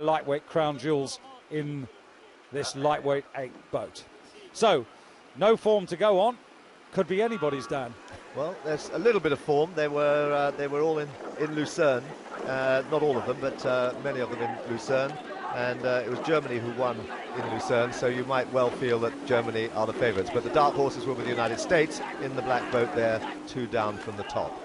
lightweight crown jewels in this lightweight 8 boat. So, no form to go on. Could be anybody's, Dan. Well, there's a little bit of form. They were all in Lucerne, not all of them, but many of them in Lucerne, and it was Germany who won in Lucerne, so you might well feel that Germany are the favourites. But the dark horses were with the United States in the black boat there, 2 down from the top.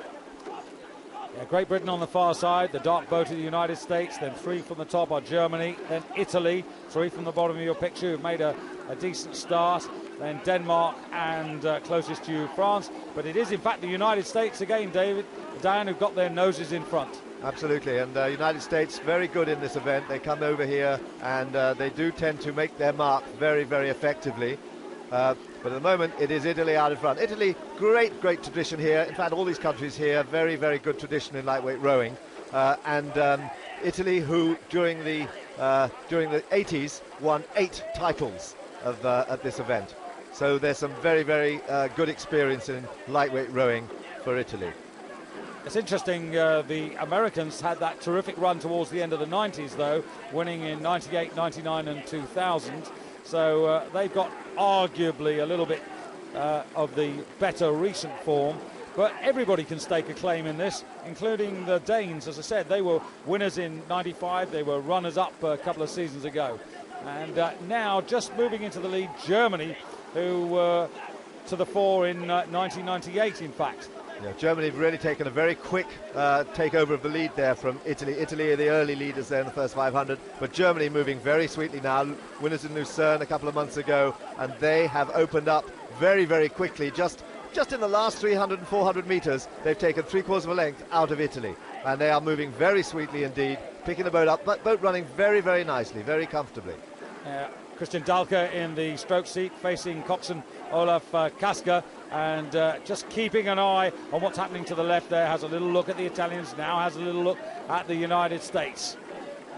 Yeah, Great Britain on the far side, the dark boat of the United States, then 3 from the top are Germany, then Italy, 3 from the bottom of your picture, who've made a decent start, then Denmark and closest to you, France. But it is in fact the United States again, Dan, who've got their noses in front. Absolutely, and United States very good in this event. They come over here and they do tend to make their mark very, very effectively. But at the moment, it is Italy out in front. Italy, great tradition here. In fact, all these countries here, very, very good tradition in lightweight rowing. Italy, who during the 80s won 8 titles at this event. So there's some very, very good experience in lightweight rowing for Italy. It's interesting, the Americans had that terrific run towards the end of the 90s, though, winning in 98, 99 and 2000. So they've got arguably a little bit of the better recent form. But everybody can stake a claim in this, including the Danes. As I said, they were winners in 95. They were runners-up a couple of seasons ago. And now, just moving into the lead, Germany, who were to the fore in 1998, in fact. Yeah, Germany have really taken a very quick takeover of the lead there from Italy. Italy are the early leaders there in the first 500, but Germany moving very sweetly now. Winners in Lucerne a couple of months ago, and they have opened up very, very quickly. Just in the last 300 and 400 metres, they've taken 3/4 of a length out of Italy, and they are moving very sweetly indeed, picking the boat up, but boat running very, very nicely, very comfortably. Christian Dahlke in the stroke seat, facing coxswain Olaf Kaska, and just keeping an eye on what's happening to the left there. Has a little look at the Italians, now has a little look at the United States.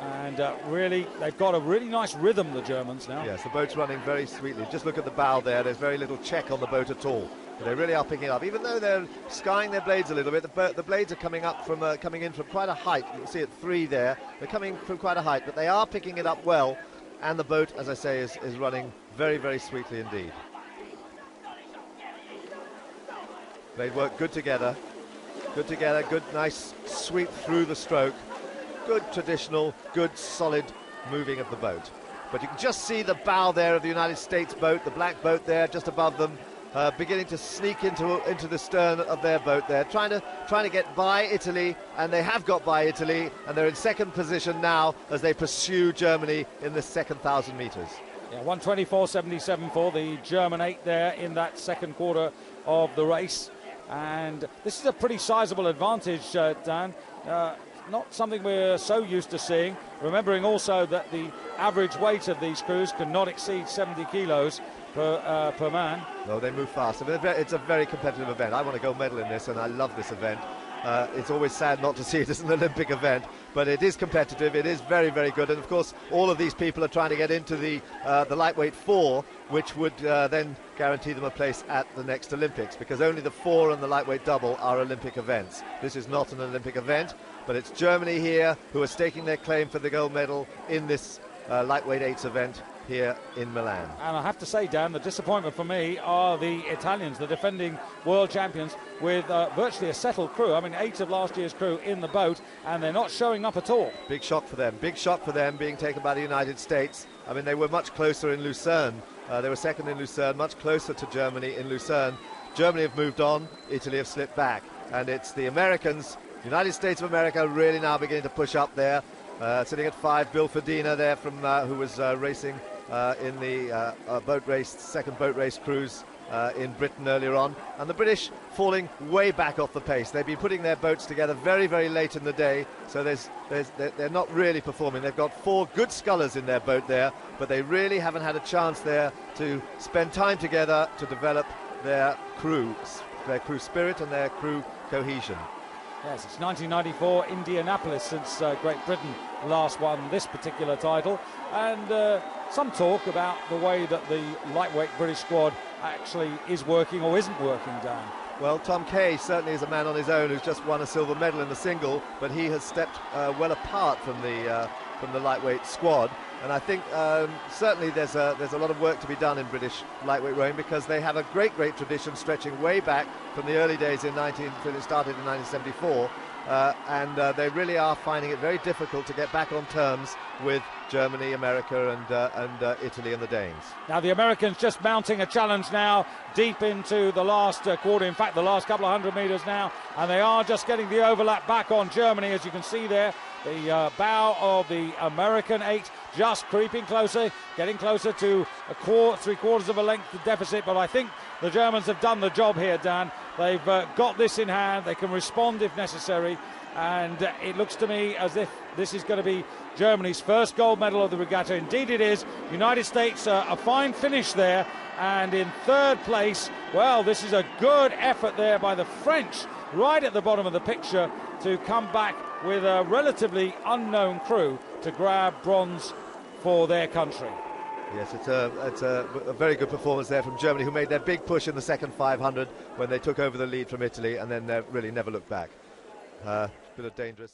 And really, they've got a really nice rhythm, the Germans, now. Yes, the boat's running very sweetly. Just look at the bow there. There's very little check on the boat at all. They really are picking it up. Even though they're skying their blades a little bit, the blades are coming up from coming in from quite a height. You can see at 3 there. They're coming from quite a height, but they are picking it up well. And the boat, as I say, is running very, very sweetly indeed. They work good together, good nice sweep through the stroke, good traditional, good solid moving of the boat. But you can just see the bow there of the United States boat, the black boat there just above them, beginning to sneak into the stern of their boat there, trying to get by Italy, and they have got by Italy, and they're in second position now as they pursue Germany in the second 1,000 metres. Yeah, 1:24.77 for the German 8 there in that second quarter of the race. And this is a pretty sizable advantage, Dan. Not something we're so used to seeing. Remembering also that the average weight of these crews cannot exceed 70 kilos per man. No, they move fast. It's a very competitive event. I want a gold medal in this, and I love this event. It's always sad not to see it as an Olympic event, but it is competitive. It is very, very good. And of course, all of these people are trying to get into the lightweight 4, which would then guarantee them a place at the next Olympics, because only the 4 and the lightweight double are Olympic events. This is not an Olympic event, but it's Germany here who are staking their claim for the gold medal in this lightweight 8s event here in Milan. And I have to say, Dan, the disappointment for me are the Italians, the defending world champions, with virtually a settled crew. I mean, 8 of last year's crew in the boat, and they're not showing up at all. Big shock for them being taken by the United States. I mean, they were much closer in Lucerne. They were second in Lucerne, much closer to Germany in Lucerne. Germany have moved on, Italy have slipped back, and it's the Americans, United States of America, really now beginning to push up there. Sitting at 5, Bill Fedina there from who was racing in the second boat race cruise in Britain earlier on, and the British falling way back off the pace. They've been putting their boats together very, very late in the day, so they're not really performing. They've got 4 good scullers in their boat there, but they really haven't had a chance there to spend time together to develop their crew spirit and their crew cohesion. Yes, it's 1994 Indianapolis since Great Britain last won this particular title, and some talk about the way that the lightweight British squad actually is working or isn't working, Dan. Well, Tom Kay certainly is a man on his own who's just won a silver medal in the single, but he has stepped well apart from the from the lightweight squad. And I think certainly there's a lot of work to be done in British lightweight rowing, because they have a great tradition stretching way back from the early days when it started in 1974. And they really are finding it very difficult to get back on terms with Germany, America, and Italy and the Danes. Now the Americans just mounting a challenge now, deep into the last quarter, in fact the last couple of 100 metres now, and they are just getting the overlap back on Germany, as you can see there. The bow of the American 8 just creeping closer, getting closer to three-quarters of a length deficit, but I think the Germans have done the job here, Dan. They've got this in hand, they can respond if necessary, and it looks to me as if this is going to be Germany's first gold medal of the regatta. Indeed it is. United States, a fine finish there, and in third place, well, this is a good effort there by the French, right at the bottom of the picture, to come back with a relatively unknown crew to grab bronze for their country. Yes, it's a very good performance there from Germany, who made their big push in the second 500 when they took over the lead from Italy, and then they really never looked back. Bit of dangerous.